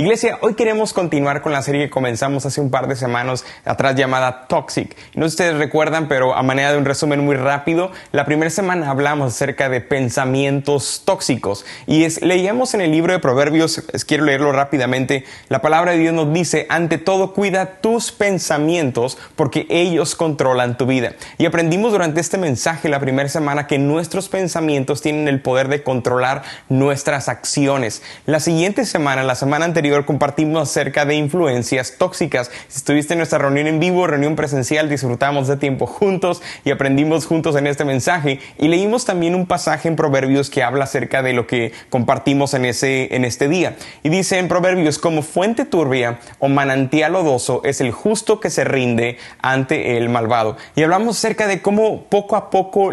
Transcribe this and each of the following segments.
Iglesia, hoy queremos continuar con la serie que comenzamos hace un par de semanas atrás llamada Toxic. No sé si ustedes recuerdan, pero a manera de un resumen muy rápido, la primera semana hablamos acerca de pensamientos tóxicos. Y leíamos en el libro de Proverbios, quiero leerlo rápidamente, la palabra de Dios nos dice, ante todo cuida tus pensamientos porque ellos controlan tu vida. Y aprendimos durante este mensaje la primera semana que nuestros pensamientos tienen el poder de controlar nuestras acciones. La siguiente semana, la semana anterior, compartimos acerca de influencias tóxicas. Si estuviste en nuestra reunión en vivo, reunión presencial, disfrutamos de tiempo juntos y aprendimos juntos en este mensaje. Y leímos también un pasaje en Proverbios que habla acerca de lo que compartimos en este día. Y dice en Proverbios, como fuente turbia o manantial lodoso es el justo que se rinde ante el malvado. Y hablamos acerca de cómo poco a poco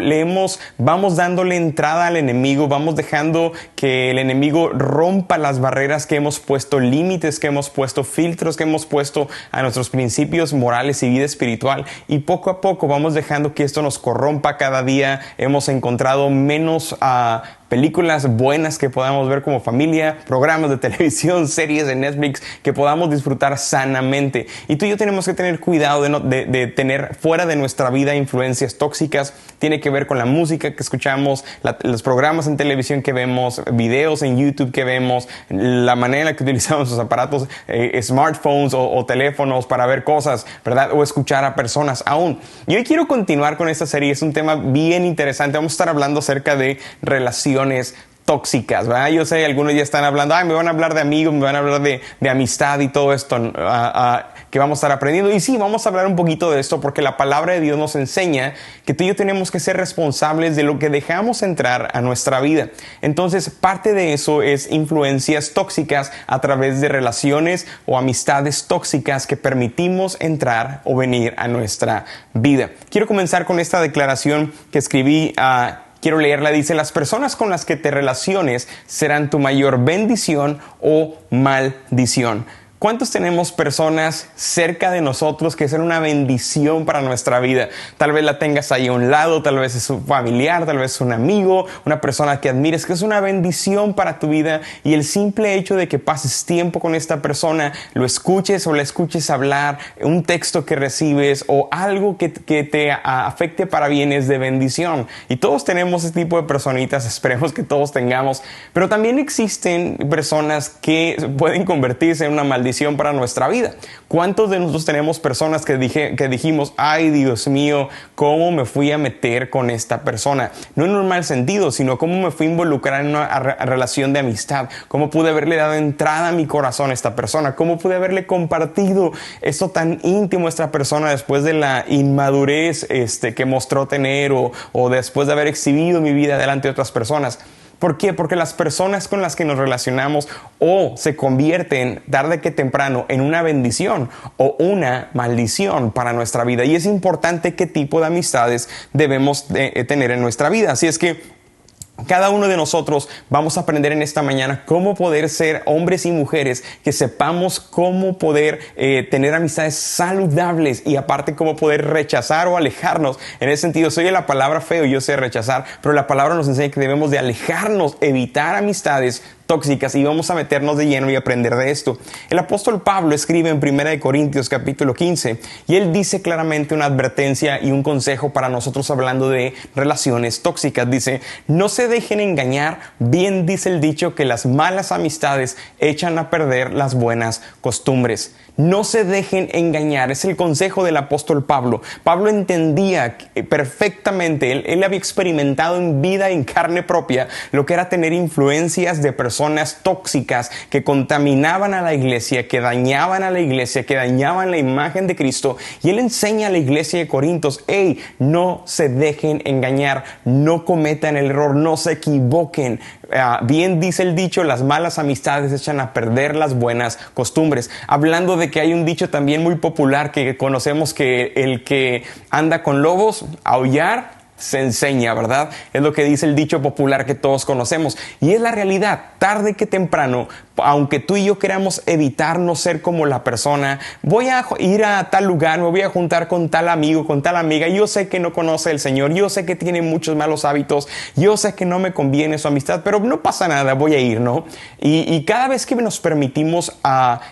vamos dándole entrada al enemigo, vamos dejando que el enemigo rompa las barreras que hemos puesto, límites que hemos puesto, filtros que hemos puesto a nuestros principios morales y vida espiritual, y poco a poco vamos dejando que esto nos corrompa. Cada día hemos encontrado menos películas buenas que podamos ver como familia, programas de televisión, series de Netflix que podamos disfrutar sanamente. Y tú y yo tenemos que tener cuidado de tener fuera de nuestra vida influencias tóxicas. Tiene que ver con la música que escuchamos, los programas en televisión que vemos, videos en YouTube que vemos, la manera en la que utilizamos los aparatos, smartphones o teléfonos para ver cosas, ¿verdad? O escuchar a personas aún. Y hoy quiero continuar con esta serie. Es un tema bien interesante. Vamos a estar hablando acerca de relaciones tóxicas, ¿verdad? Yo sé, algunos ya están hablando, me van a hablar de amigos, me van a hablar de amistad y todo esto que vamos a estar aprendiendo. Y sí, vamos a hablar un poquito de esto porque la palabra de Dios nos enseña que tú y yo tenemos que ser responsables de lo que dejamos entrar a nuestra vida. Entonces, parte de eso es influencias tóxicas a través de relaciones o amistades tóxicas que permitimos entrar o venir a nuestra vida. Quiero comenzar con esta declaración que escribí quiero leerla. Dice, las personas con las que te relaciones serán tu mayor bendición o maldición. ¿Cuántos tenemos personas cerca de nosotros que son una bendición para nuestra vida? Tal vez la tengas ahí a un lado, tal vez es un familiar, tal vez es un amigo, una persona que admires, que es una bendición para tu vida. Y el simple hecho de que pases tiempo con esta persona, lo escuches o la escuches hablar, un texto que recibes o algo que te afecte para bien es de bendición. Y todos tenemos ese tipo de personitas, esperemos que todos tengamos. Pero también existen personas que pueden convertirse en una maldición para nuestra vida. ¿Cuántos de nosotros tenemos personas que dijimos, ay Dios mío, cómo me fui a meter con esta persona? No en un mal sentido, sino cómo me fui a involucrar en una relación de amistad, cómo pude haberle dado entrada a mi corazón a esta persona, cómo pude haberle compartido esto tan íntimo a esta persona después de la inmadurez que mostró tener o después de haber exhibido mi vida delante de otras personas. ¿Por qué? Porque las personas con las que nos relacionamos o se convierten tarde que temprano en una bendición o una maldición para nuestra vida. Y es importante qué tipo de amistades debemos tener en nuestra vida. Así es que cada uno de nosotros vamos a aprender en esta mañana cómo poder ser hombres y mujeres que sepamos cómo poder tener amistades saludables y aparte cómo poder rechazar o alejarnos. En ese sentido, soy la palabra feo, yo sé rechazar, pero la palabra nos enseña que debemos de alejarnos, evitar amistades tóxicas, y vamos a meternos de lleno y aprender de esto. El apóstol Pablo escribe en 1 Corintios capítulo 15 y él dice claramente una advertencia y un consejo para nosotros hablando de relaciones tóxicas. Dice, no se dejen engañar, bien dice el dicho que las malas amistades echan a perder las buenas costumbres. No se dejen engañar, es el consejo del apóstol Pablo. Pablo entendía perfectamente, él había experimentado en vida, en carne propia, lo que era tener influencias de personas tóxicas que contaminaban a la iglesia, que dañaban a la iglesia, que dañaban la imagen de Cristo. Y él enseña a la iglesia de Corintios, no se dejen engañar, no cometan el error, no se equivoquen. Bien dice el dicho, las malas amistades echan a perder las buenas costumbres. Hablando de que hay un dicho también muy popular que conocemos, que el que anda con lobos, aullar se enseña, ¿verdad? Es lo que dice el dicho popular que todos conocemos. Y es la realidad, tarde que temprano, aunque tú y yo queramos evitar no ser como la persona, voy a ir a tal lugar, me voy a juntar con tal amigo, con tal amiga, yo sé que no conoce al Señor, yo sé que tiene muchos malos hábitos, yo sé que no me conviene su amistad, pero no pasa nada, voy a ir, ¿no? Y cada vez que nos permitimos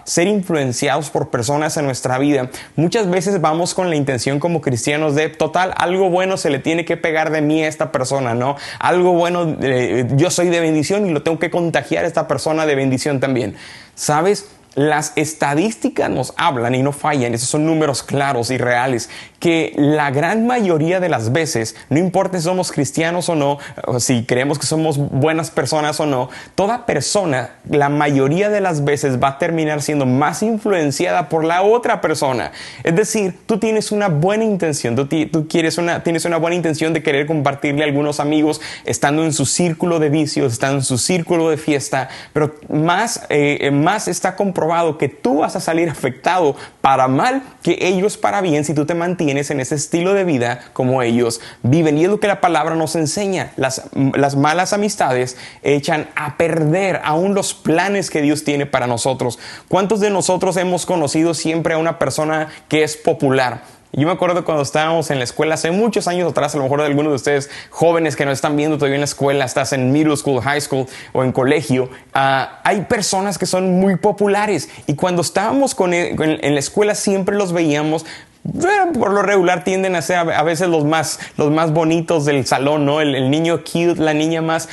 ser influenciados por personas en nuestra vida, muchas veces vamos con la intención como cristianos de, total, algo bueno se le tiene que pegar de mí a esta persona, ¿no? Algo bueno, yo soy de bendición y lo tengo que contagiar a esta persona de bendición también. ¿Sabes? Las estadísticas nos hablan y no fallan, esos son números claros y reales, que la gran mayoría de las veces, no importa si somos cristianos o no, o si creemos que somos buenas personas o no, toda persona, la mayoría de las veces va a terminar siendo más influenciada por la otra persona. Es decir, tú tienes una buena intención, tienes una buena intención de querer compartirle a algunos amigos, estando en su círculo de vicios, estando en su círculo de fiesta, pero más está comprobado que tú vas a salir afectado para mal que ellos para bien si tú te mantienes en ese estilo de vida como ellos viven. Y es lo que la palabra nos enseña. Las malas amistades echan a perder aún los planes que Dios tiene para nosotros. ¿Cuántos de nosotros hemos conocido siempre a una persona que es popular? Yo me acuerdo cuando estábamos en la escuela hace muchos años atrás, a lo mejor de algunos de ustedes jóvenes que nos están viendo todavía en la escuela, estás en middle school, high school o en colegio, hay personas que son muy populares y cuando estábamos en la escuela siempre los veíamos. Por lo regular tienden a ser a veces los más bonitos del salón, ¿no? El niño cute, la niña más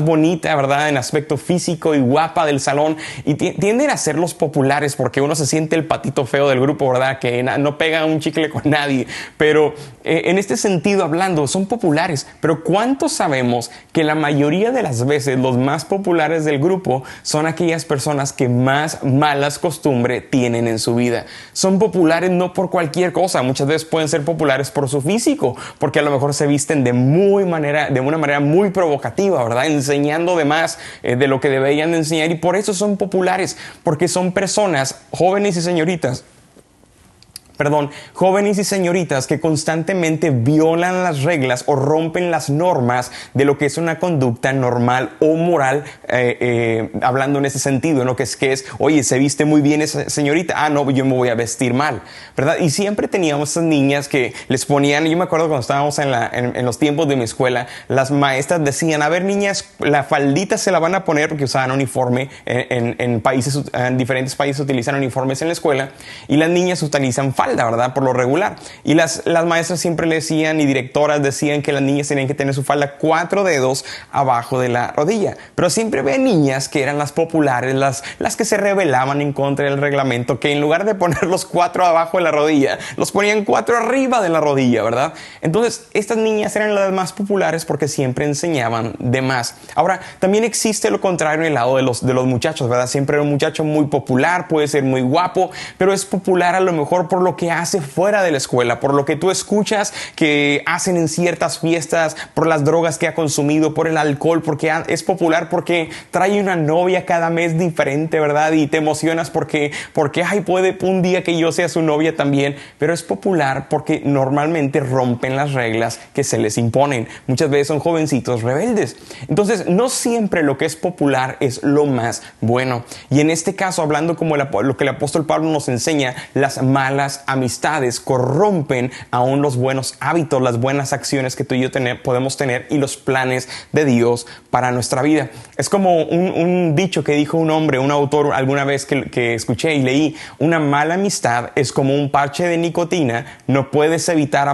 bonita, ¿verdad? En aspecto físico y guapa del salón. Y tienden a ser los populares porque uno se siente el patito feo del grupo, ¿verdad? Que no pega un chicle con nadie. Pero en este sentido hablando, son populares. Pero ¿cuántos sabemos que la mayoría de las veces los más populares del grupo son aquellas personas que más malas costumbres tienen en su vida? Son populares no por cualquier cosa, muchas veces pueden ser populares por su físico, porque a lo mejor se visten de una manera muy provocativa, ¿verdad? Enseñando de más de lo que deberían de enseñar y por eso son populares, porque son personas, jóvenes y señoritas que constantemente violan las reglas o rompen las normas de lo que es una conducta normal o moral, hablando en ese sentido, ¿no? Que es, oye, se viste muy bien esa señorita, no, yo me voy a vestir mal, ¿verdad? Y siempre teníamos esas niñas que les ponían, yo me acuerdo cuando estábamos en los tiempos de mi escuela, las maestras decían, a ver niñas, la faldita se la van a poner porque usaban uniforme, en diferentes países utilizan uniformes en la escuela y las niñas utilizan falda, ¿verdad? Por lo regular. Y las maestras siempre le decían y directoras decían que las niñas tenían que tener su falda 4 dedos abajo de la rodilla. Pero siempre había niñas que eran las populares, las que se rebelaban en contra del reglamento, que en lugar de poner los 4 abajo de la rodilla, los ponían 4 arriba de la rodilla, ¿verdad? Entonces, estas niñas eran las más populares porque siempre enseñaban de más. Ahora, también existe lo contrario en el lado de los muchachos, ¿verdad? Siempre un muchacho muy popular, puede ser muy guapo, pero es popular a lo mejor por lo que hace fuera de la escuela, por lo que tú escuchas que hacen en ciertas fiestas, por las drogas que ha consumido, por el alcohol, porque es popular porque trae una novia cada mes diferente, ¿verdad? Y te emocionas porque ay, puede un día que yo sea su novia también, pero es popular porque normalmente rompen las reglas que se les imponen. Muchas veces son jovencitos rebeldes. Entonces, no siempre lo que es popular es lo más bueno. Y en este caso, hablando como lo que el apóstol Pablo nos enseña, las malas amistades corrompen aún los buenos hábitos, las buenas acciones que tú y yo podemos tener y los planes de Dios para nuestra vida. Es como un dicho que dijo un autor alguna vez que escuché y leí: una mala amistad es como un parche de nicotina que no puedes evitar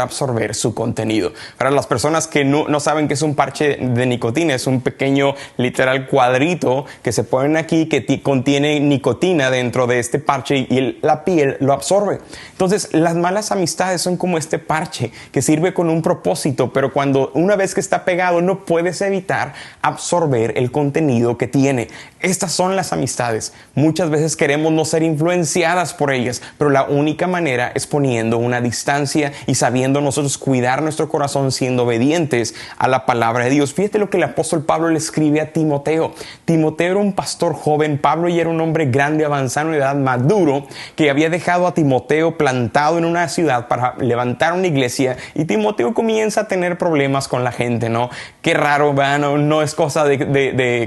absorber su contenido. Para las personas que no saben qué es un parche de nicotina, es un pequeño literal cuadrito que se ponen aquí que contiene nicotina dentro de este parche y la piel lo absorbe. Entonces, las malas amistades son como este parche que sirve con un propósito, pero una vez que está pegado no puedes evitar absorber el contenido que tiene. Estas son las amistades. Muchas veces queremos no ser influenciadas por ellas, pero la única manera es poniendo una distancia y sabiendo nosotros cuidar nuestro corazón, siendo obedientes a la palabra de Dios. Fíjate lo que el apóstol Pablo le escribe a Timoteo. Timoteo era un pastor joven, Pablo ya era un hombre grande, avanzado en edad, maduro, que había dejado a Timoteo plantado en una ciudad para levantar una iglesia, y Timoteo comienza a tener problemas con la gente, ¿no? Qué raro, ¿verdad? No es cosa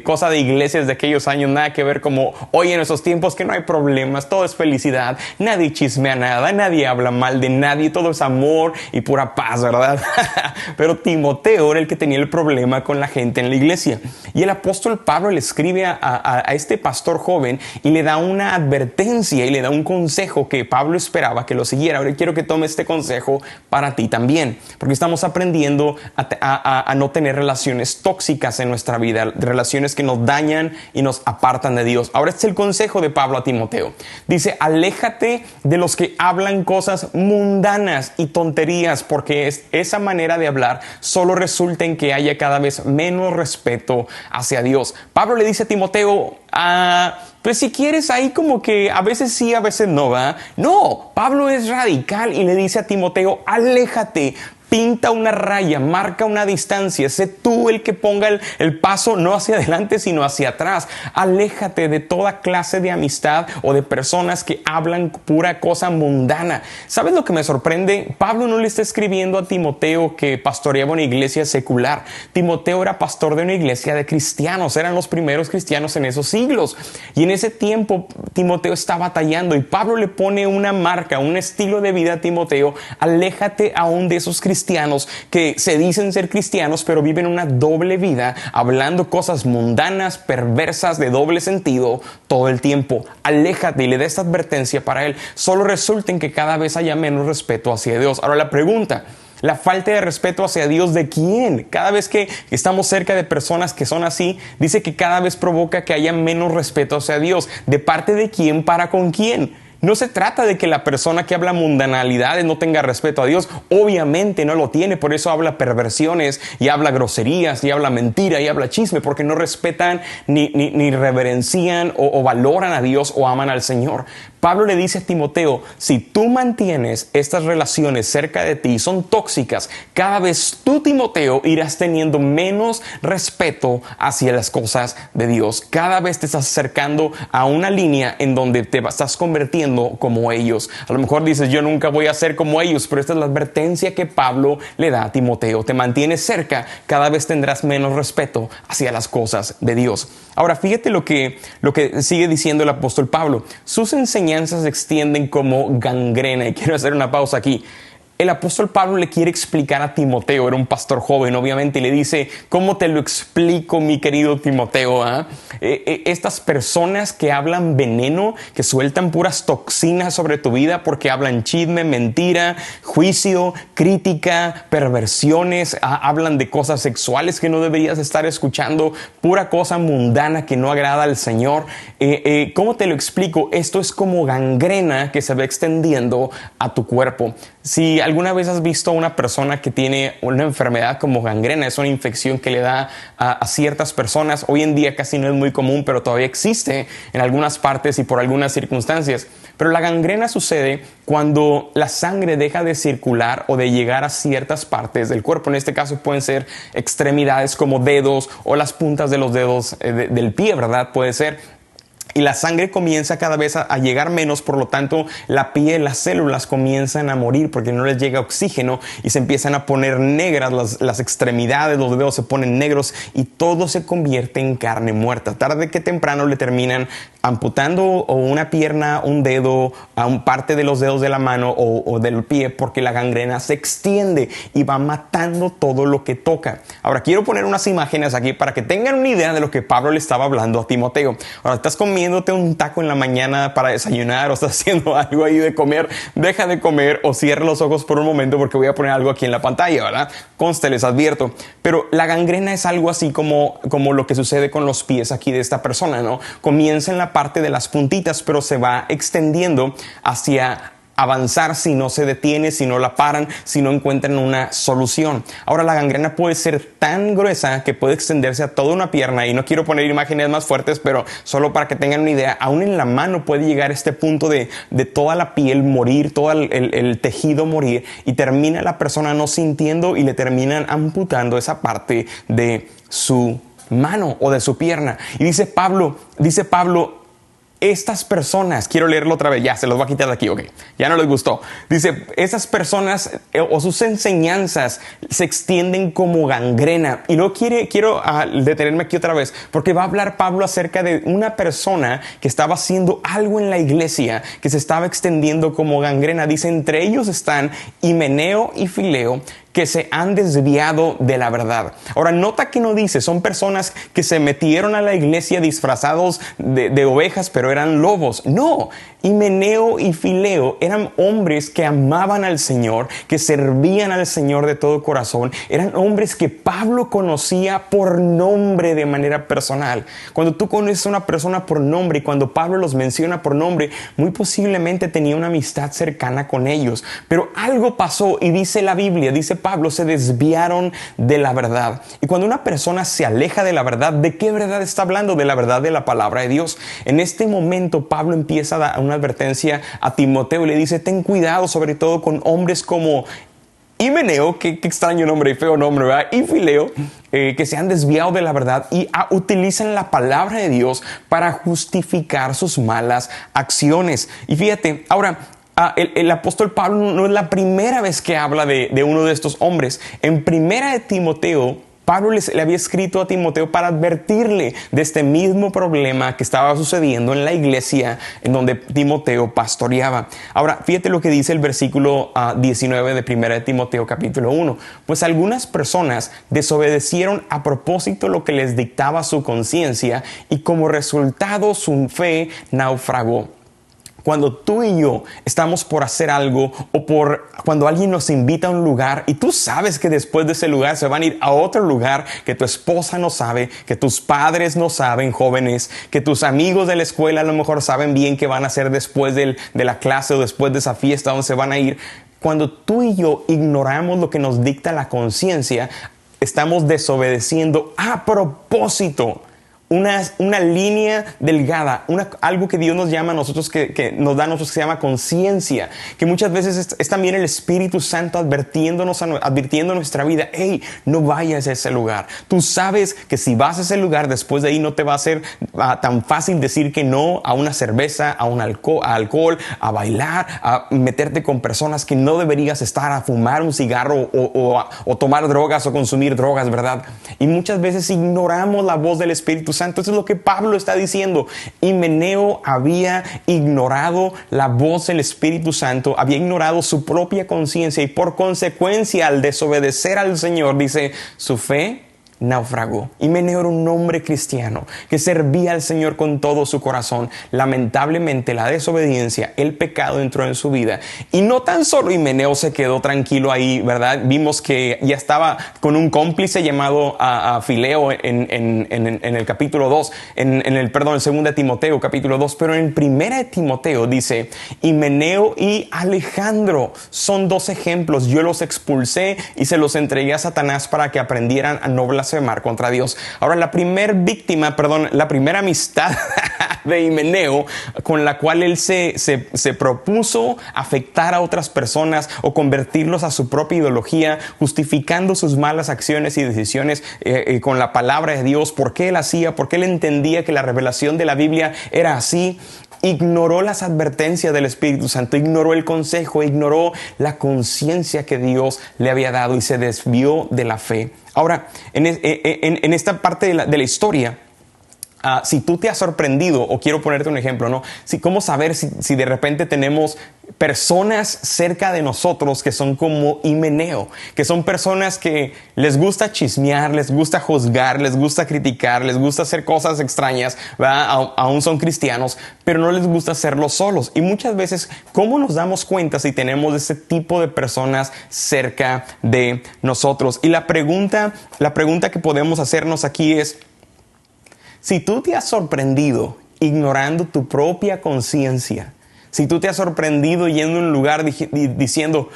cosa de iglesias de aquellos años, nada que ver como hoy en esos tiempos, que no hay problemas, todo es felicidad, nadie chismea nada, nadie habla mal de nadie, todo es amor y pura paz, ¿verdad? Pero Timoteo era el que tenía el problema con la gente en la iglesia. Y el apóstol Pablo le escribe a este pastor joven y le da una advertencia y le da un consejo que Pablo esperaba que lo siguiera. Ahora quiero que tome este consejo para ti también, porque estamos aprendiendo a no tener relaciones tóxicas en nuestra vida, relaciones que nos dañan y nos apartan de Dios. Ahora este es el consejo de Pablo a Timoteo. Dice: aléjate de los que hablan cosas mundanas y tonterías, porque esa manera de hablar solo resulta en que haya cada vez menos respeto hacia Dios. Pablo le dice a Timoteo: pues si quieres ahí como que a veces sí, a veces no, ¿va? No, Pablo es radical y le dice a Timoteo: aléjate. Pinta una raya, marca una distancia, sé tú el que ponga el paso no hacia adelante sino hacia atrás. Aléjate de toda clase de amistad o de personas que hablan pura cosa mundana. ¿Sabes lo que me sorprende? Pablo no le está escribiendo a Timoteo que pastoreaba una iglesia secular. Timoteo era pastor de una iglesia de cristianos, eran los primeros cristianos en esos siglos. Y en ese tiempo Timoteo está batallando y Pablo le pone una marca, un estilo de vida a Timoteo: aléjate aún de esos cristianos que se dicen ser cristianos pero viven una doble vida, hablando cosas mundanas, perversas, de doble sentido todo el tiempo. Aléjate, y le da esta advertencia para él. Solo resulta en que cada vez haya menos respeto hacia Dios. Ahora la pregunta: la falta de respeto hacia Dios, ¿de quién? Cada vez que estamos cerca de personas que son así, dice que cada vez provoca que haya menos respeto hacia Dios. ¿De parte de quién? ¿Para con quién? No se trata de que la persona que habla mundanalidades no tenga respeto a Dios. Obviamente no lo tiene, por eso habla perversiones y habla groserías y habla mentira y habla chisme, porque no respetan ni reverencian o valoran a Dios o aman al Señor. Pablo le dice a Timoteo: si tú mantienes estas relaciones cerca de ti, son tóxicas, cada vez tú, Timoteo, irás teniendo menos respeto hacia las cosas de Dios. Cada vez te estás acercando a una línea en donde te estás convirtiendo como ellos. A lo mejor dices: yo nunca voy a ser como ellos, pero esta es la advertencia que Pablo le da a Timoteo. Te mantienes cerca, cada vez tendrás menos respeto hacia las cosas de Dios. Ahora fíjate lo que sigue diciendo el apóstol Pablo: sus enseñanzas se extienden como gangrena. Y quiero hacer una pausa aquí. El apóstol Pablo le quiere explicar a Timoteo, era un pastor joven obviamente, y le dice: ¿cómo te lo explico, mi querido Timoteo? Estas personas que hablan veneno, que sueltan puras toxinas sobre tu vida porque hablan chisme, mentira, juicio, crítica, perversiones, hablan de cosas sexuales que no deberías estar escuchando, pura cosa mundana que no agrada al Señor. ¿Cómo te lo explico? Esto es como gangrena que se va extendiendo a tu cuerpo. Si alguna vez has visto a una persona que tiene una enfermedad como gangrena, es una infección que le da a ciertas personas. Hoy en día casi no es muy común, pero todavía existe en algunas partes y por algunas circunstancias. Pero la gangrena sucede cuando la sangre deja de circular o de llegar a ciertas partes del cuerpo. En este caso pueden ser extremidades como dedos o las puntas de los dedos del pie, ¿verdad? Puede ser. Y la sangre comienza cada vez a llegar menos, por lo tanto la piel, las células comienzan a morir porque no les llega oxígeno y se empiezan a poner negras las extremidades, los dedos se ponen negros y todo se convierte en carne muerta. Tarde que temprano le terminan amputando o una pierna, un dedo, a un parte de los dedos de la mano o del pie, porque la gangrena se extiende y va matando todo lo que toca. Ahora quiero poner unas imágenes aquí para que tengan una idea de lo que Pablo le estaba hablando a Timoteo. Ahora estás comiéndote un taco en la mañana para desayunar o estás haciendo algo ahí de comer, deja de comer o cierra los ojos por un momento porque voy a poner algo aquí en la pantalla, ¿verdad? Conste, les advierto. Pero la gangrena es algo así como lo que sucede con los pies aquí de esta persona, ¿no? Comienza en la parte de las puntitas, pero se va extendiendo hacia avanzar si no se detiene, si no la paran, si no encuentran una solución. Ahora la gangrena puede ser tan gruesa que puede extenderse a toda una pierna, y no quiero poner imágenes más fuertes, pero solo para que tengan una idea, aún en la mano puede llegar a este punto de toda la piel morir, todo el tejido morir, y termina la persona no sintiendo y le terminan amputando esa parte de su mano o de su pierna. Y dice Pablo, estas personas, quiero leerlo otra vez, ya se los voy a quitar de aquí, ok, ya no les gustó. Dice, esas personas o sus enseñanzas se extienden como gangrena. Y luego quiero detenerme aquí otra vez, porque va a hablar Pablo acerca de una persona que estaba haciendo algo en la iglesia, que se estaba extendiendo como gangrena. Dice, entre ellos están Himeneo y Fileo, que se han desviado de la verdad. Ahora, nota que no dice, son personas que se metieron a la iglesia disfrazados de ovejas, pero eran lobos. No, Himeneo y Fileo eran hombres que amaban al Señor, que servían al Señor de todo corazón. Eran hombres que Pablo conocía por nombre de manera personal. Cuando tú conoces a una persona por nombre y cuando Pablo los menciona por nombre, muy posiblemente tenía una amistad cercana con ellos. Pero algo pasó y dice la Biblia, dice Pablo, se desviaron de la verdad. Y cuando una persona se aleja de la verdad, ¿de qué verdad está hablando? De la verdad de la palabra de Dios. En este momento Pablo empieza a dar una advertencia a Timoteo y le dice, ten cuidado sobre todo con hombres como Himeneo, qué extraño nombre y feo nombre, ¿verdad? Y Fileo, que se han desviado de la verdad y utilizan la palabra de Dios para justificar sus malas acciones. Y fíjate, ahora, el apóstol Pablo no es la primera vez que habla de uno de estos hombres. En primera de Timoteo, Pablo le había escrito a Timoteo para advertirle de este mismo problema que estaba sucediendo en la iglesia en donde Timoteo pastoreaba. Ahora, fíjate lo que dice el versículo 19 de primera de Timoteo capítulo 1. Pues algunas personas desobedecieron a propósito lo que les dictaba su conciencia y como resultado su fe naufragó. Cuando tú y yo estamos por hacer algo o cuando alguien nos invita a un lugar y tú sabes que después de ese lugar se van a ir a otro lugar que tu esposa no sabe, que tus padres no saben, jóvenes, que tus amigos de la escuela a lo mejor saben bien qué van a hacer después de la clase o después de esa fiesta donde se van a ir. Cuando tú y yo ignoramos lo que nos dicta la conciencia, estamos desobedeciendo a propósito. Una línea delgada, algo que Dios nos llama a nosotros, que nos da a nosotros, que se llama conciencia, que muchas veces es también el Espíritu Santo advirtiendo nuestra vida, hey, no vayas a ese lugar. Tú sabes que si vas a ese lugar, después de ahí no te va a ser tan fácil decir que no a una cerveza, a alcohol, a bailar, a meterte con personas que no deberías estar, a fumar un cigarro o tomar drogas o consumir drogas, ¿verdad? Y muchas veces ignoramos la voz del Espíritu Santo. Eso es lo que Pablo está diciendo. Himeneo había ignorado la voz del Espíritu Santo, había ignorado su propia conciencia y por consecuencia al desobedecer al Señor, dice, su fe naufragó. Himeneo era un hombre cristiano que servía al Señor con todo su corazón. Lamentablemente la desobediencia, el pecado entró en su vida y no tan solo Himeneo se quedó tranquilo ahí, ¿verdad? Vimos que ya estaba con un cómplice llamado a Fileo en el capítulo 2, en 2 de Timoteo capítulo 2, pero en 1 de Timoteo dice, Himeneo y Alejandro son dos ejemplos. Yo los expulsé y se los entregué a Satanás para que aprendieran a no blasfemar contra Dios. Ahora, la primera amistad de Himeneo con la cual él se propuso afectar a otras personas o convertirlos a su propia ideología, justificando sus malas acciones y decisiones con la palabra de Dios, por qué él hacía, por qué él entendía que la revelación de la Biblia era así. Ignoró las advertencias del Espíritu Santo, ignoró el consejo, ignoró la conciencia que Dios le había dado y se desvió de la fe. Ahora, en esta parte de la historia, si tú te has sorprendido, o quiero ponerte un ejemplo, ¿no? ¿Cómo saber si de repente tenemos personas cerca de nosotros que son como Himeneo? Que son personas que les gusta chismear, les gusta juzgar, les gusta criticar, les gusta hacer cosas extrañas, ¿verdad? Aún son cristianos, pero no les gusta hacerlo solos. Y muchas veces, ¿cómo nos damos cuenta si tenemos ese tipo de personas cerca de nosotros? Y la pregunta que podemos hacernos aquí es, si tú te has sorprendido ignorando tu propia conciencia, si tú te has sorprendido yendo a un lugar diciendo,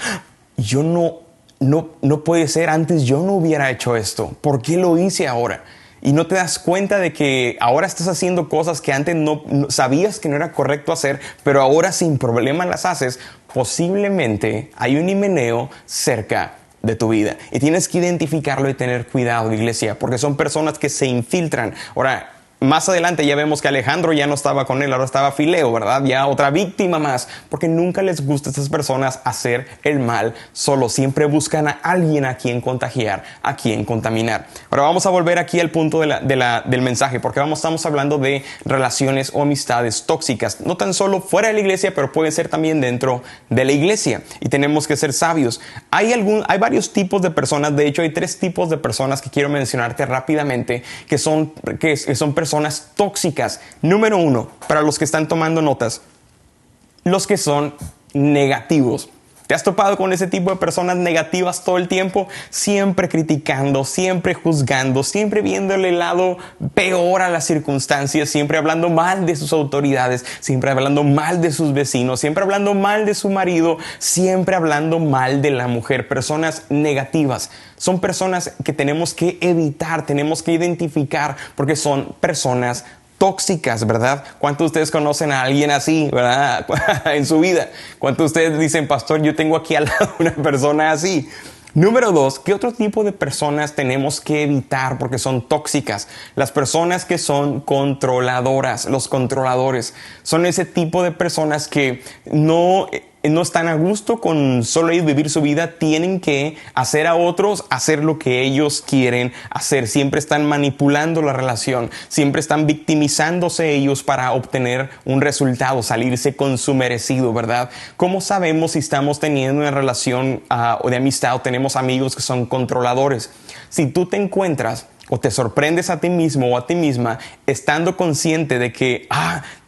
yo no puede ser, antes yo no hubiera hecho esto, ¿por qué lo hice ahora? Y no te das cuenta de que ahora estás haciendo cosas que antes no sabías que no era correcto hacer, pero ahora sin problema las haces, posiblemente hay un Himeneo cerca de tu vida. Y tienes que identificarlo y tener cuidado, iglesia, porque son personas que se infiltran. Ahora, más adelante ya vemos que Alejandro ya no estaba con él, ahora estaba Fileo, ¿verdad? Ya otra víctima más, porque nunca les gusta a estas personas hacer el mal solo. Siempre buscan a alguien a quien contagiar, a quien contaminar. Ahora vamos a volver aquí al punto del mensaje, porque estamos hablando de relaciones o amistades tóxicas, no tan solo fuera de la iglesia, pero pueden ser también dentro de la iglesia. Y tenemos que ser sabios. Hay varios tipos de personas, de hecho hay 3 tipos de personas que quiero mencionarte rápidamente, que son personas tóxicas. Número 1, para los que están tomando notas, los que son negativos. ¿Te has topado con ese tipo de personas negativas todo el tiempo? Siempre criticando, siempre juzgando, siempre viéndole el lado peor a las circunstancias, siempre hablando mal de sus autoridades, siempre hablando mal de sus vecinos, siempre hablando mal de su marido, siempre hablando mal de la mujer. Personas negativas. Son personas que tenemos que evitar, tenemos que identificar, porque son personas tóxicas, ¿verdad? ¿Cuántos de ustedes conocen a alguien así, verdad? En su vida. ¿Cuántos de ustedes dicen, pastor, yo tengo aquí al lado una persona así? Número 2, ¿qué otro tipo de personas tenemos que evitar porque son tóxicas? Las personas que son controladoras, los controladores. Son ese tipo de personas que no están a gusto con solo ellos vivir su vida, tienen que hacer a otros hacer lo que ellos quieren hacer. Siempre están manipulando la relación, siempre están victimizándose ellos para obtener un resultado, salirse con su merecido, ¿verdad? ¿Cómo sabemos si estamos teniendo una relación o de amistad o tenemos amigos que son controladores? Si tú te encuentras o te sorprendes a ti mismo o a ti misma estando consciente de que,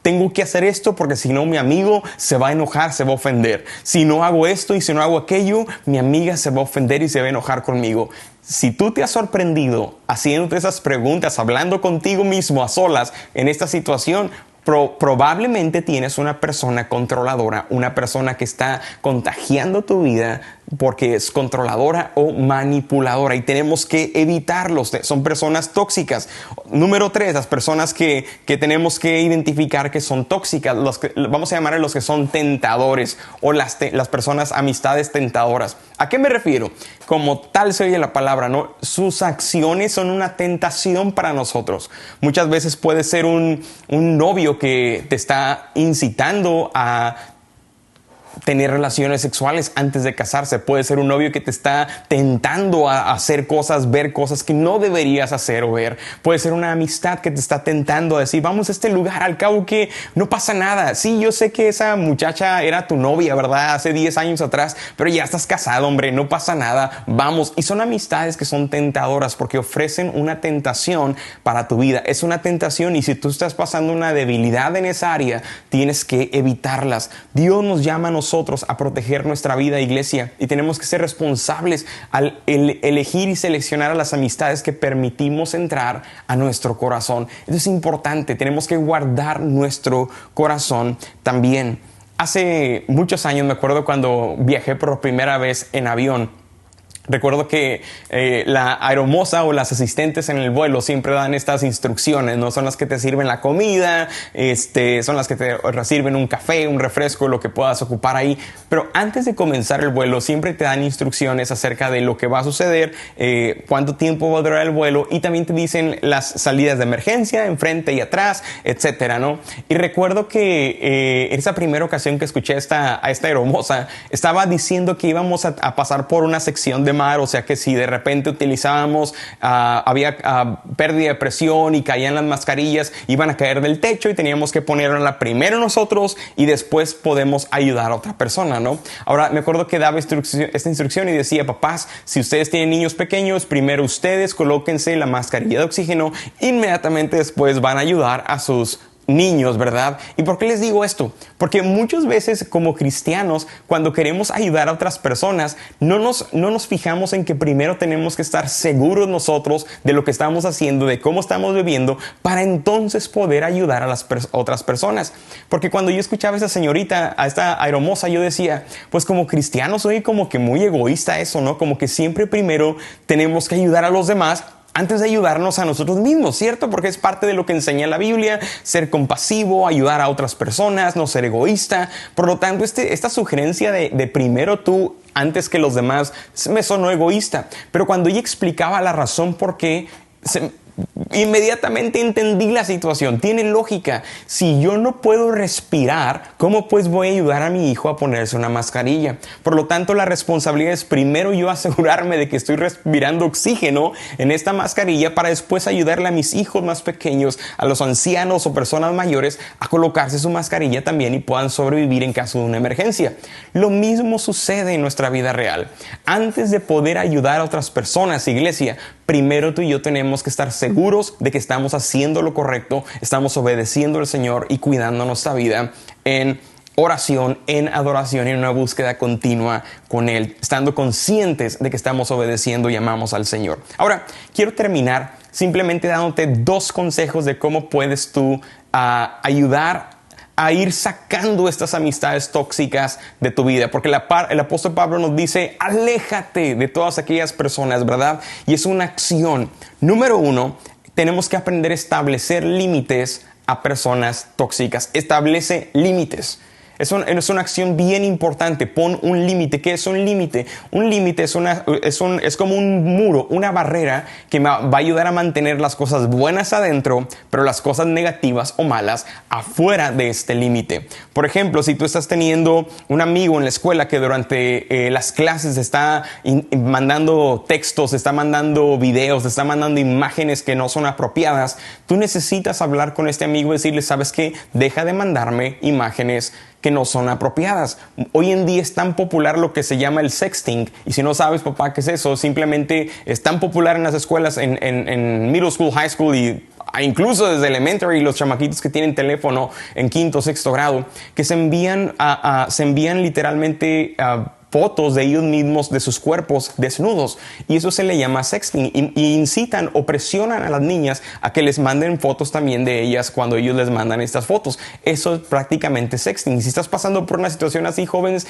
tengo que hacer esto porque si no mi amigo se va a enojar, se va a ofender. Si no hago esto y si no hago aquello, mi amiga se va a ofender y se va a enojar conmigo. Si tú te has sorprendido haciéndote esas preguntas, hablando contigo mismo a solas en esta situación, probablemente tienes una persona controladora, una persona que está contagiando tu vida porque es controladora o manipuladora y tenemos que evitarlos. Son personas tóxicas. Número 3, las personas que tenemos que identificar que son tóxicas, vamos a llamar a los que son tentadores o las personas, amistades tentadoras. ¿A qué me refiero? Como tal se oye la palabra, ¿no? Sus acciones son una tentación para nosotros. Muchas veces puede ser un novio que te está incitando a tener relaciones sexuales antes de casarse. Puede ser un novio que te está tentando a hacer cosas, ver cosas que no deberías hacer o ver. Puede ser una amistad que te está tentando a decir, vamos a este lugar, al cabo que no pasa nada. Sí, yo sé que esa muchacha era tu novia, ¿verdad? Hace 10 años atrás, pero ya estás casado, hombre, no pasa nada, vamos. Y son amistades que son tentadoras porque ofrecen una tentación para tu vida. Es una tentación y si tú estás pasando una debilidad en esa área, tienes que evitarlas. Dios nos llama a nosotros a proteger nuestra vida, iglesia, y tenemos que ser responsables al elegir y seleccionar a las amistades que permitimos entrar a nuestro corazón. Eso es importante, tenemos que guardar nuestro corazón también. Hace muchos años me acuerdo cuando viajé por primera vez en avión. Recuerdo que la aeromoza o las asistentes en el vuelo siempre dan estas instrucciones, ¿no? Son las que te sirven la comida, son las que te sirven un café, un refresco, lo que puedas ocupar ahí. Pero antes de comenzar el vuelo siempre te dan instrucciones acerca de lo que va a suceder, cuánto tiempo va a durar el vuelo y también te dicen las salidas de emergencia, enfrente y atrás, etcétera, ¿no? Y recuerdo que en esa primera ocasión que escuché a esta aeromoza, estaba diciendo que íbamos a pasar por una sección de mar, o sea que si de repente utilizábamos, había pérdida de presión y caían las mascarillas, iban a caer del techo y teníamos que ponerla primero nosotros y después podemos ayudar a otra persona, ¿no? Ahora me acuerdo que daba esta instrucción y decía, papás, si ustedes tienen niños pequeños, primero ustedes colóquense la mascarilla de oxígeno, inmediatamente después van a ayudar a sus niños, ¿verdad? ¿Y por qué les digo esto? Porque muchas veces como cristianos, cuando queremos ayudar a otras personas, no nos fijamos en que primero tenemos que estar seguros nosotros de lo que estamos haciendo, de cómo estamos viviendo, para entonces poder ayudar a las otras personas. Porque cuando yo escuchaba a esa señorita, a esta aeromoza, yo decía, pues como cristiano soy como que muy egoísta eso, ¿no? Como que siempre primero tenemos que ayudar a los demás antes de ayudarnos a nosotros mismos, ¿cierto? Porque es parte de lo que enseña la Biblia, ser compasivo, ayudar a otras personas, no ser egoísta. Por lo tanto, esta sugerencia de primero tú antes que los demás me sonó egoísta. Pero cuando ella explicaba la razón por qué, Inmediatamente entendí la situación. Tiene lógica. Si yo no puedo respirar, ¿cómo pues voy a ayudar a mi hijo a ponerse una mascarilla? Por lo tanto, la responsabilidad es primero yo asegurarme de que estoy respirando oxígeno en esta mascarilla para después ayudarle a mis hijos más pequeños, a los ancianos o personas mayores a colocarse su mascarilla también y puedan sobrevivir en caso de una emergencia. Lo mismo sucede en nuestra vida real. Antes de poder ayudar a otras personas, iglesia, primero tú y yo tenemos que estar seguros de que estamos haciendo lo correcto, estamos obedeciendo al Señor y cuidando nuestra vida en oración, en adoración y en una búsqueda continua con Él, estando conscientes de que estamos obedeciendo y amamos al Señor. Ahora, quiero terminar simplemente dándote 2 consejos de cómo puedes tú ayudar a ir sacando estas amistades tóxicas de tu vida, porque el apóstol Pablo nos dice, aléjate de todas aquellas personas, ¿verdad? Y es una acción. Número 1, tenemos que aprender a establecer límites a personas tóxicas. Establece límites. Es una acción bien importante. Pon un límite. ¿Qué es un límite? Un límite es como un muro, una barrera que me va a ayudar a mantener las cosas buenas adentro, pero las cosas negativas o malas afuera de este límite. Por ejemplo, si tú estás teniendo un amigo en la escuela que durante las clases está mandando textos, está mandando videos, está mandando imágenes que no son apropiadas, tú necesitas hablar con este amigo y decirle, ¿sabes qué? Deja de mandarme imágenes que no son apropiadas. Hoy en día es tan popular lo que se llama el sexting. Y si no sabes, papá, qué es eso, simplemente es tan popular en las escuelas, en middle school, high school y incluso desde elementary, los chamaquitos que tienen teléfono en 5º o 6º grado, que se envían literalmente fotos de ellos mismos, de sus cuerpos desnudos, y eso se le llama sexting, y incitan o presionan a las niñas a que les manden fotos también de ellas cuando ellos les mandan estas fotos. Eso es prácticamente sexting. Si estás pasando por una situación así, jóvenes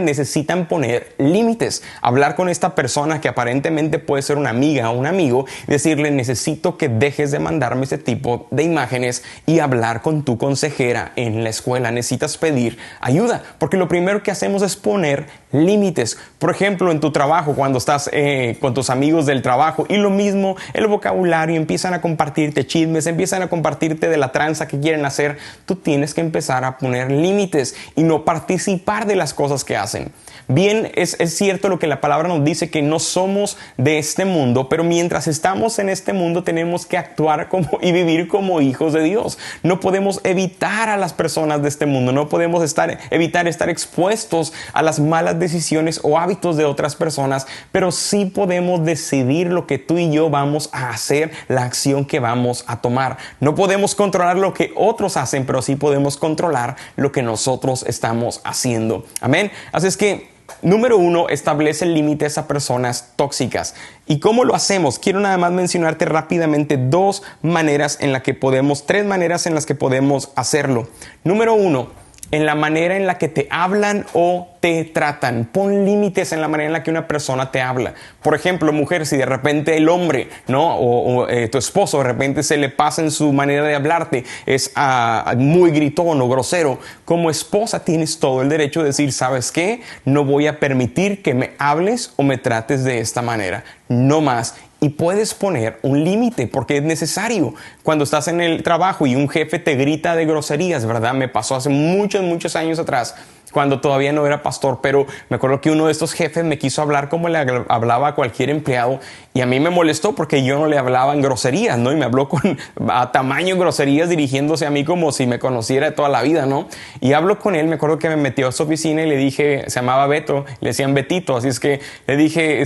necesitan poner límites, hablar con esta persona que aparentemente puede ser una amiga o un amigo, decirle, necesito que dejes de mandarme este tipo de imágenes, y hablar con tu consejera en la escuela. Necesitas pedir ayuda, porque lo primero que hacemos es poner límites. Por ejemplo, en tu trabajo, cuando estás con tus amigos del trabajo, y lo mismo, el vocabulario, empiezan a compartirte chismes, empiezan a compartirte de la tranza que quieren hacer. Tú tienes que empezar a poner límites y no participar de las cosas que hacen. Bien, es cierto lo que la palabra nos dice, que no somos de este mundo, pero mientras estamos en este mundo tenemos que actuar y vivir como hijos de Dios. No podemos evitar a las personas de este mundo, no podemos evitar estar expuestos a las malas decisiones o hábitos de otras personas, pero sí podemos decidir lo que tú y yo vamos a hacer, la acción que vamos a tomar. No podemos controlar lo que otros hacen, pero sí podemos controlar lo que nosotros estamos haciendo. Amén. Así es que número 1, establece límites a personas tóxicas. ¿Y cómo lo hacemos? Quiero nada más mencionarte rápidamente 3 maneras en las que podemos hacerlo. Número 1, en la manera en la que te hablan o te tratan. Pon límites en la manera en la que una persona te habla. Por ejemplo, mujer, si de repente el hombre, ¿no? o tu esposo de repente se le pasa en su manera de hablarte, es muy gritón o grosero, como esposa tienes todo el derecho de decir, ¿sabes qué? No voy a permitir que me hables o me trates de esta manera. No más. Y puedes poner un límite porque es necesario. Cuando estás en el trabajo y un jefe te grita de groserías, ¿verdad? Me pasó hace muchos años atrás, cuando todavía no era pastor, pero me acuerdo que uno de estos jefes me quiso hablar como le hablaba a cualquier empleado, y a mí me molestó porque yo no le hablaba en groserías, ¿no? Y me habló a tamaño groserías, dirigiéndose a mí como si me conociera de toda la vida, ¿no? Y hablo con él, me acuerdo que me metió a su oficina y le dije, se llamaba Beto, le decían Betito, así es que le dije,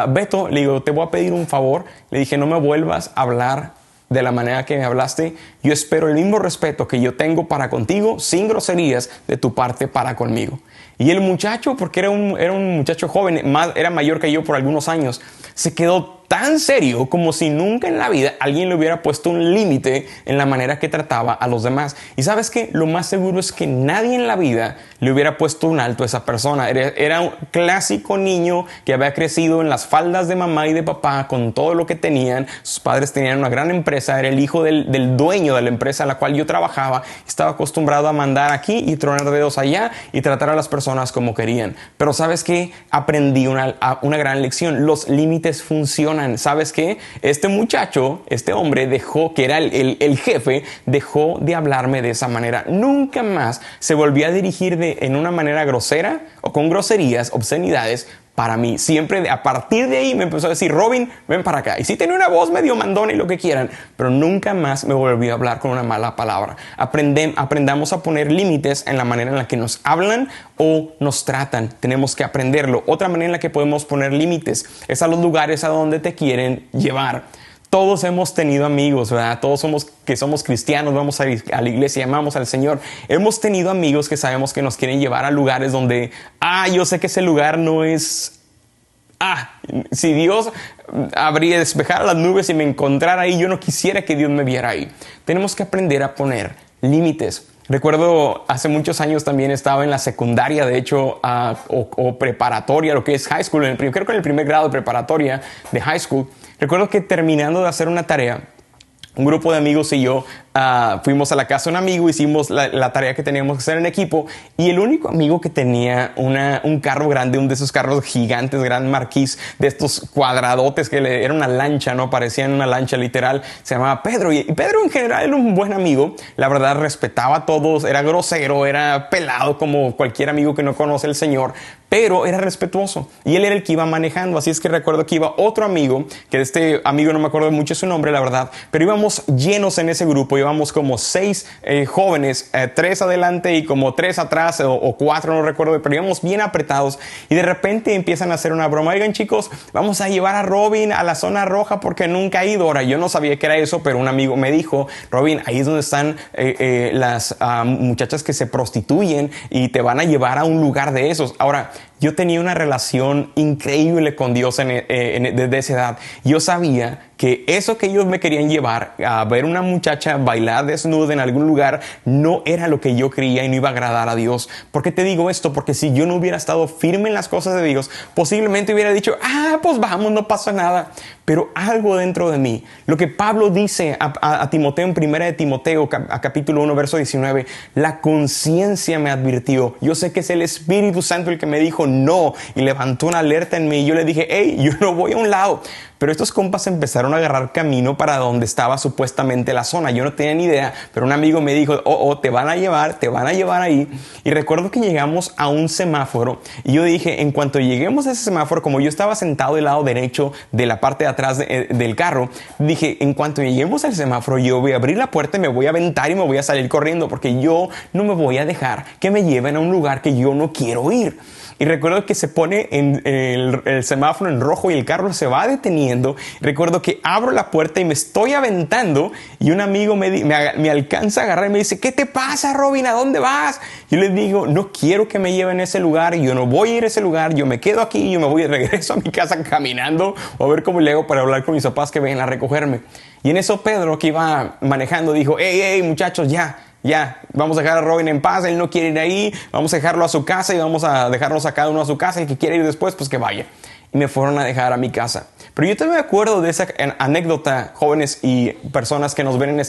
Beto, le digo, te voy a pedir un favor, le dije, no me vuelvas a hablar de la manera que me hablaste. Yo espero el mismo respeto que yo tengo para contigo, sin groserías de tu parte para conmigo. Y el muchacho, porque era un muchacho joven, era mayor que yo por algunos años, se quedó tan serio como si nunca en la vida alguien le hubiera puesto un límite en la manera que trataba a los demás. Y sabes que lo más seguro es que nadie en la vida le hubiera puesto un alto a esa persona. Era un clásico niño que había crecido en las faldas de mamá y de papá con todo lo que tenían. Sus padres tenían una gran empresa, era el hijo del dueño de la empresa a la cual yo trabajaba. Estaba acostumbrado a mandar aquí y tronar dedos allá y tratar a las personas como querían. Pero ¿sabes qué? Aprendí una gran lección. Los límites funcionan. ¿Sabes qué? Este muchacho, este hombre dejó, que era el jefe, dejó de hablarme de esa manera. Nunca más se volvió a dirigir en una manera grosera o con groserías, obscenidades para mí. Siempre a partir de ahí me empezó a decir: Robin, ven para acá. Y sí tenía una voz medio mandona y lo que quieran, pero nunca más me volvió a hablar con una mala palabra. Aprendamos a poner límites en la manera en la que nos hablan o nos tratan. Tenemos que aprenderlo. Otra manera en la que podemos poner límites es a los lugares a donde te quieren llevar. Todos hemos tenido amigos, ¿verdad? Todos somos cristianos, vamos a la iglesia, amamos al Señor. Hemos tenido amigos que sabemos que nos quieren llevar a lugares donde, yo sé que ese lugar no es... si Dios habría despejado las nubes y me encontrara ahí, yo no quisiera que Dios me viera ahí. Tenemos que aprender a poner límites. Recuerdo hace muchos años también estaba en la secundaria, de hecho, o preparatoria, lo que es high school, creo que en el primer grado de preparatoria de high school. Recuerdo que terminando de hacer una tarea, un grupo de amigos y yo fuimos a la casa de un amigo, hicimos la tarea que teníamos que hacer en equipo, y el único amigo que tenía un carro grande, un de esos carros gigantes, gran marquís, de estos cuadradotes que era una lancha, ¿no? Parecían una lancha literal, se llamaba Pedro. Y Pedro en general era un buen amigo, la verdad respetaba a todos, era grosero, era pelado como cualquier amigo que no conoce al Señor, pero era respetuoso y él era el que iba manejando. Así es que recuerdo que iba otro amigo, que este amigo no me acuerdo mucho su nombre, la verdad, pero íbamos llenos en ese grupo, íbamos como 6 jóvenes, 3 adelante y como 3 atrás o 4, no recuerdo, pero íbamos bien apretados y de repente empiezan a hacer una broma: oigan chicos, vamos a llevar a Robin a la zona roja porque nunca ha ido. Ahora yo no sabía que era eso, pero un amigo me dijo: Robin, ahí es donde están las muchachas que se prostituyen y te van a llevar a un lugar de esos. Ahora, yo tenía una relación increíble con Dios desde esa edad. Yo sabía que eso que ellos me querían llevar a ver una muchacha bailar desnuda en algún lugar no era lo que yo creía y no iba a agradar a Dios. ¿Por qué te digo esto? Porque si yo no hubiera estado firme en las cosas de Dios, posiblemente hubiera dicho: pues vamos, no pasa nada. Pero algo dentro de mí, lo que Pablo dice a Timoteo en 1 de Timoteo, capítulo 1, verso 19, la conciencia me advirtió. Yo sé que es el Espíritu Santo el que me dijo no y levantó una alerta en mí. Y yo le dije: yo no voy a un lado. Pero estos compas empezaron a agarrar camino para donde estaba supuestamente la zona. Yo no tenía ni idea, pero un amigo me dijo: te van a llevar ahí. Y recuerdo que llegamos a un semáforo y yo dije, en cuanto lleguemos a ese semáforo, como yo estaba sentado del lado derecho de la parte de atrás del carro, dije, en cuanto lleguemos al semáforo, yo voy a abrir la puerta y me voy a aventar y me voy a salir corriendo, porque yo no me voy a dejar que me lleven a un lugar que yo no quiero ir. Y recuerdo que se pone en el semáforo en rojo y el carro se va deteniendo. Recuerdo que abro la puerta y me estoy aventando y un amigo me alcanza a agarrar y me dice: ¿qué te pasa, Robin? ¿A dónde vas? Yo le digo: no quiero que me lleven a ese lugar, yo no voy a ir a ese lugar, yo me quedo aquí, yo me voy de regreso a mi casa caminando o a ver cómo le hago para hablar con mis papás que vengan a recogerme. Y en eso Pedro, que iba manejando, dijo: hey muchachos, ya, vamos a dejar a Robin en paz, él no quiere ir ahí, vamos a dejarlo a su casa y vamos a dejarnos a cada uno a su casa, el que quiera ir después, pues que vaya. Y me fueron a dejar a mi casa. Pero yo también me acuerdo de esa anécdota, jóvenes y personas que nos ven en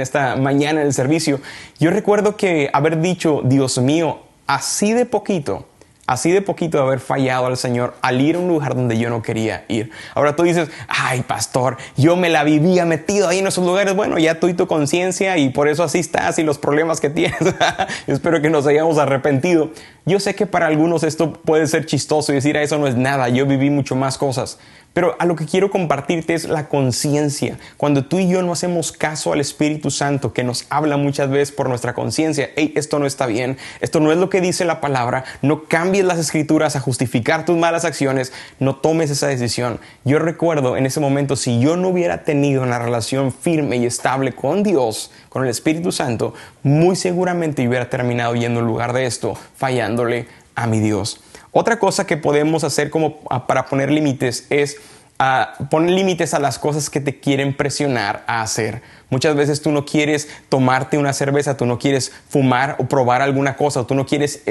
esta mañana en el servicio. Yo recuerdo que haber dicho: Dios mío, así de poquito de haber fallado al Señor al ir a un lugar donde yo no quería ir. Ahora tú dices: ay, pastor, yo me la vivía metido ahí en esos lugares. Bueno, ya tú y tu conciencia, y por eso así estás y los problemas que tienes. Espero que nos hayamos arrepentido. Yo sé que para algunos esto puede ser chistoso y decir: eso no es nada, yo viví mucho más cosas. Pero a lo que quiero compartirte es la conciencia. Cuando tú y yo no hacemos caso al Espíritu Santo, que nos habla muchas veces por nuestra conciencia: esto no está bien, esto no es lo que dice la palabra, no cambies las escrituras a justificar tus malas acciones, no tomes esa decisión. Yo recuerdo en ese momento, si yo no hubiera tenido una relación firme y estable con Dios, con el Espíritu Santo, muy seguramente hubiera terminado yendo en lugar de esto, fallándole a mi Dios. Otra cosa que podemos hacer como para poner límites es poner límites a las cosas que te quieren presionar a hacer. Muchas veces tú no quieres tomarte una cerveza, tú no quieres fumar o probar alguna cosa, o tú no quieres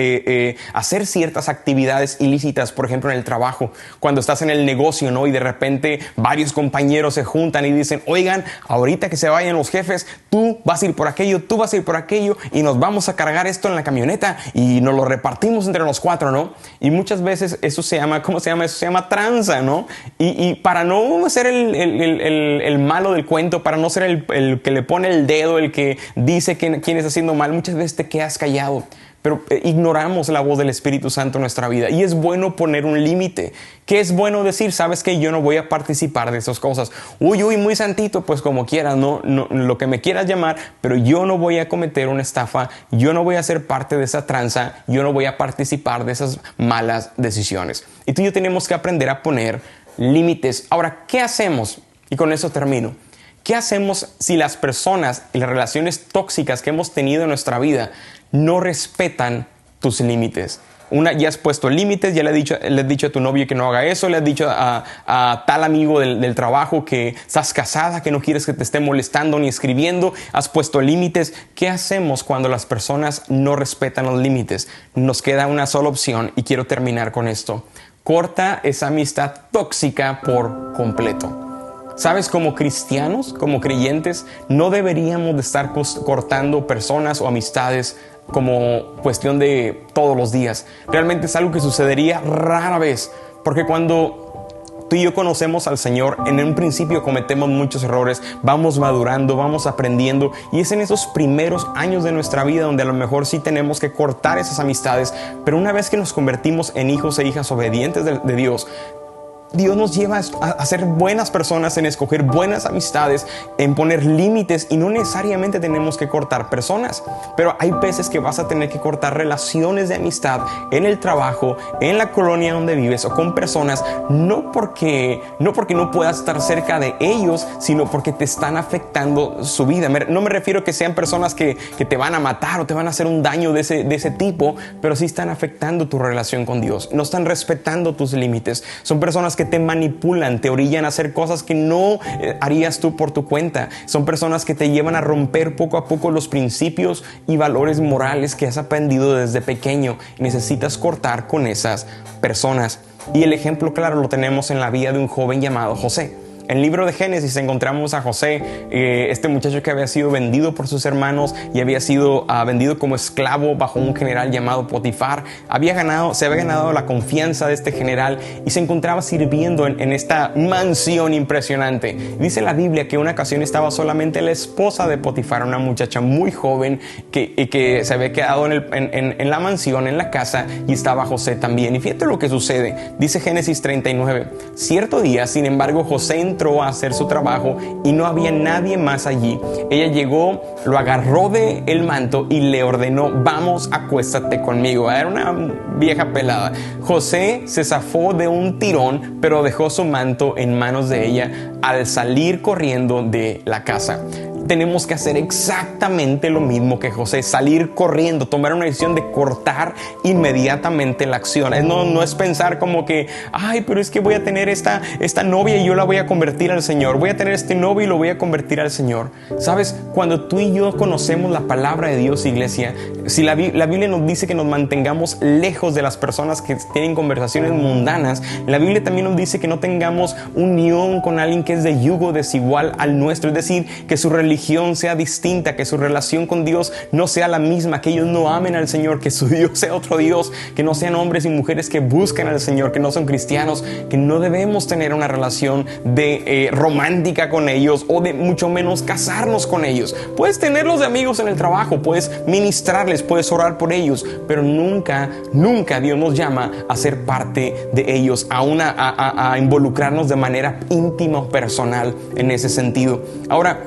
hacer ciertas actividades ilícitas, por ejemplo en el trabajo, cuando estás en el negocio, ¿no? Y de repente varios compañeros se juntan y dicen, oigan, ahorita que se vayan los jefes, tú vas a ir por aquello, tú vas a ir por aquello y nos vamos a cargar esto en la camioneta y nos lo repartimos entre los cuatro, ¿no? Y muchas veces eso se llama, ¿cómo se llama? Eso se llama tranza, ¿no? Y para no ser el malo del cuento, para no ser el que le pone el dedo, el que dice quién está haciendo mal, muchas veces te quedas callado. Pero ignoramos la voz del Espíritu Santo en nuestra vida. Y es bueno poner un límite. ¿Qué es bueno decir? Sabes que yo no voy a participar de esas cosas. Uy, muy santito, pues como quieras, no, lo que me quieras llamar, pero yo no voy a cometer una estafa, yo no voy a ser parte de esa tranza, yo no voy a participar de esas malas decisiones. Y tú y yo tenemos que aprender a poner límites. Ahora, ¿qué hacemos? Y con eso termino. ¿Qué hacemos si las personas y las relaciones tóxicas que hemos tenido en nuestra vida no respetan tus límites? Ya has puesto límites, ya le has dicho a tu novio que no haga eso, le has dicho a tal amigo del trabajo que estás casada, que no quieres que te esté molestando ni escribiendo, has puesto límites. ¿Qué hacemos cuando las personas no respetan los límites? Nos queda una sola opción y quiero terminar con esto. Corta esa amistad tóxica por completo. ¿Sabes? Como cristianos, como creyentes, no deberíamos de estar cortando personas o amistades como cuestión de todos los días. Realmente es algo que sucedería rara vez, porque cuando tú y yo conocemos al Señor, en un principio cometemos muchos errores, vamos madurando, vamos aprendiendo, y es en esos primeros años de nuestra vida donde a lo mejor sí tenemos que cortar esas amistades, pero una vez que nos convertimos en hijos e hijas obedientes de Dios, Dios nos lleva a ser buenas personas, en escoger buenas amistades, en poner límites, y no necesariamente tenemos que cortar personas, pero hay veces que vas a tener que cortar relaciones de amistad en el trabajo, en la colonia donde vives o con personas, no porque no puedas estar cerca de ellos, sino porque te están afectando su vida. No me refiero a que sean personas que te van a matar o te van a hacer un daño de ese tipo, pero sí están afectando tu relación con Dios, no están respetando tus límites. Son personas que te manipulan, te orillan a hacer cosas que no harías tú por tu cuenta. Son personas que te llevan a romper poco a poco los principios y valores morales que has aprendido desde pequeño. Necesitas cortar con esas personas. Y el ejemplo claro lo tenemos en la vida de un joven llamado José. En el libro de Génesis encontramos a José, este muchacho que había sido vendido por sus hermanos y había sido vendido como esclavo bajo un general llamado Potifar. Se había ganado la confianza de este general y se encontraba sirviendo en esta mansión impresionante. Dice la Biblia que en una ocasión estaba solamente la esposa de Potifar, una muchacha muy joven que se había quedado en la mansión, en la casa, y estaba José también. Y fíjate lo que sucede. Dice Génesis 39. Cierto día, sin embargo, José entró a hacer su trabajo y no había nadie más allí. Ella llegó, lo agarró del manto y le ordenó: vamos, acuéstate conmigo. Era una vieja pelada. José se zafó de un tirón, pero dejó su manto en manos de ella al salir corriendo de la casa. Tenemos que hacer exactamente lo mismo que José, salir corriendo, tomar una decisión de cortar inmediatamente la acción. No es pensar como que, ay, pero es que voy a tener esta novia y yo la voy a convertir al Señor. Voy a tener este novio y lo voy a convertir al Señor. ¿Sabes? Cuando tú y yo conocemos la palabra de Dios, iglesia, si la Biblia nos dice que nos mantengamos lejos de las personas que tienen conversaciones mundanas, la Biblia también nos dice que no tengamos unión con alguien que es de yugo desigual al nuestro, es decir, que su religión sea distinta, que su relación con Dios no sea la misma, que ellos no amen al Señor, que su Dios sea otro Dios, que no sean hombres y mujeres que buscan al Señor, que no son cristianos, que no debemos tener una relación romántica con ellos, o de mucho menos casarnos con ellos. Puedes tenerlos de amigos en el trabajo, puedes ministrarles, puedes orar por ellos, pero nunca Dios nos llama a ser parte de ellos, a involucrarnos de manera íntima o personal en ese sentido. Ahora,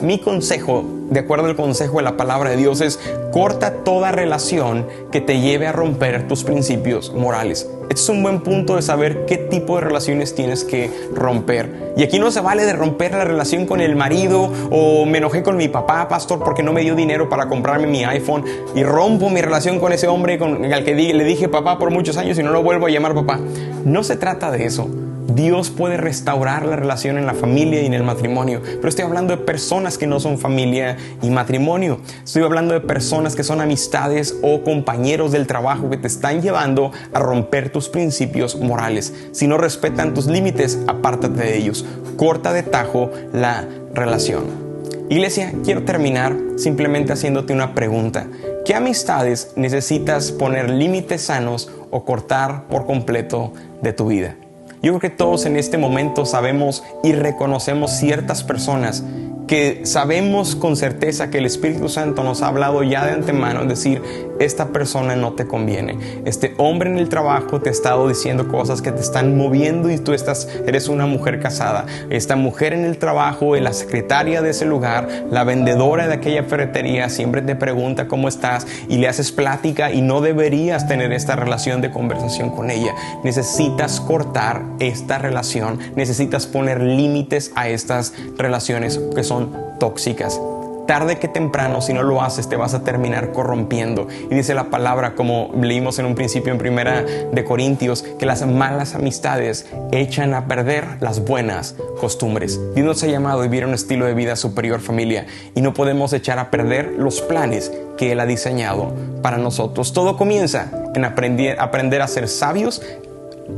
mi consejo, de acuerdo al consejo de la palabra de Dios, es: corta toda relación que te lleve a romper tus principios morales. Este es un buen punto de saber qué tipo de relaciones tienes que romper. Y aquí no se vale de romper la relación con el marido, o me enojé con mi papá, pastor, porque no me dio dinero para comprarme mi iPhone, y rompo mi relación con ese hombre al que le dije papá por muchos años y no lo vuelvo a llamar papá. No se trata de eso. Dios puede restaurar la relación en la familia y en el matrimonio. Pero estoy hablando de personas que no son familia y matrimonio. Estoy hablando de personas que son amistades o compañeros del trabajo que te están llevando a romper tus principios morales. Si no respetan tus límites, apártate de ellos. Corta de tajo la relación. Iglesia, quiero terminar simplemente haciéndote una pregunta. ¿Qué amistades necesitas poner límites sanos o cortar por completo de tu vida? Yo creo que todos en este momento sabemos y reconocemos ciertas personas que sabemos con certeza que el Espíritu Santo nos ha hablado ya de antemano, es decir, esta persona no te conviene. Este hombre en el trabajo te ha estado diciendo cosas que te están moviendo y tú eres una mujer casada. Esta mujer en el trabajo, la secretaria de ese lugar, la vendedora de aquella ferretería, siempre te pregunta cómo estás y le haces plática y no deberías tener esta relación de conversación con ella. Necesitas cortar esta relación, necesitas poner límites a estas relaciones que son tóxicas. Tarde que temprano, si no lo haces, te vas a terminar corrompiendo. Y dice la palabra, como leímos en un principio en 1 de Corintios, que las malas amistades echan a perder las buenas costumbres. Dios nos ha llamado a vivir un estilo de vida superior, familia, y no podemos echar a perder los planes que Él ha diseñado para nosotros. Todo comienza en aprender a ser sabios,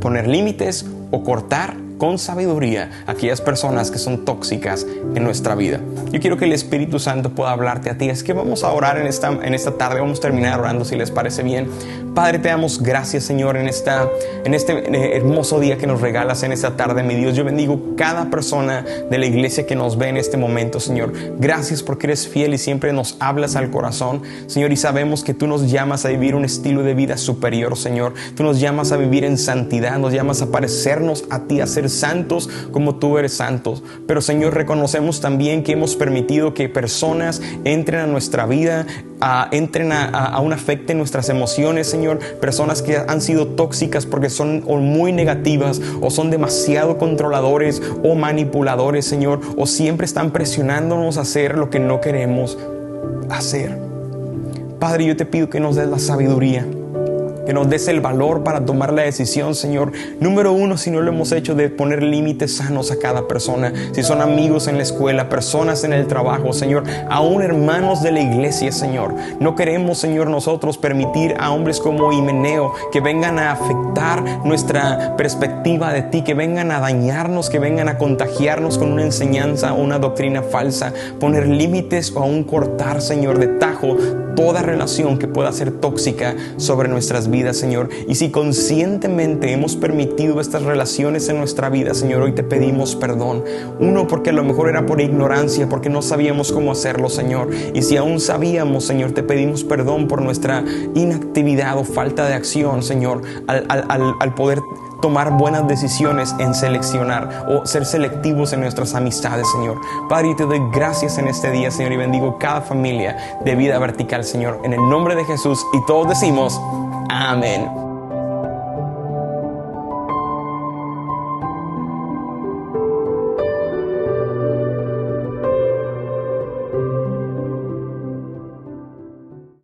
poner límites o cortar con sabiduría aquellas personas que son tóxicas en nuestra vida. Yo quiero que el Espíritu Santo pueda hablarte a ti. Es que vamos a orar en esta tarde. Vamos a terminar orando, si les parece bien. Padre, te damos gracias, Señor, en este hermoso día que nos regalas en esta tarde, mi Dios. Yo bendigo cada persona de la iglesia que nos ve en este momento, Señor. Gracias porque eres fiel y siempre nos hablas al corazón, Señor, y sabemos que tú nos llamas a vivir un estilo de vida superior, Señor. Tú nos llamas a vivir en santidad, nos llamas a parecernos a ti, a ser santos como tú eres santos. Pero, Señor, reconocemos también que hemos permitido que personas entren a nuestra vida, aún afecten nuestras emociones, Señor. Personas que han sido tóxicas porque son o muy negativas o son demasiado controladores o manipuladores, Señor, o siempre están presionándonos a hacer lo que no queremos hacer. Padre, yo te pido que nos des la sabiduría, que nos des el valor para tomar la decisión, Señor. Número uno, si no lo hemos hecho, de poner límites sanos a cada persona. Si son amigos en la escuela, personas en el trabajo, Señor, aún hermanos de la iglesia, Señor. No queremos, Señor, nosotros permitir a hombres como Himeneo que vengan a afectar nuestra perspectiva de ti, que vengan a dañarnos, que vengan a contagiarnos con una enseñanza o una doctrina falsa. Poner límites o aún cortar, Señor, de tajo toda relación que pueda ser tóxica sobre nuestras vidas, Señor. Y si conscientemente hemos permitido estas relaciones en nuestra vida, Señor, hoy te pedimos perdón. Uno, porque a lo mejor era por ignorancia, porque no sabíamos cómo hacerlo, Señor. Y si aún sabíamos, Señor, te pedimos perdón por nuestra inactividad o falta de acción, Señor, al poder tomar buenas decisiones en seleccionar o ser selectivos en nuestras amistades, Señor. Padre, te doy gracias en este día, Señor, y bendigo cada familia de Vida Vertical, Señor, en el nombre de Jesús. Y todos decimos amén.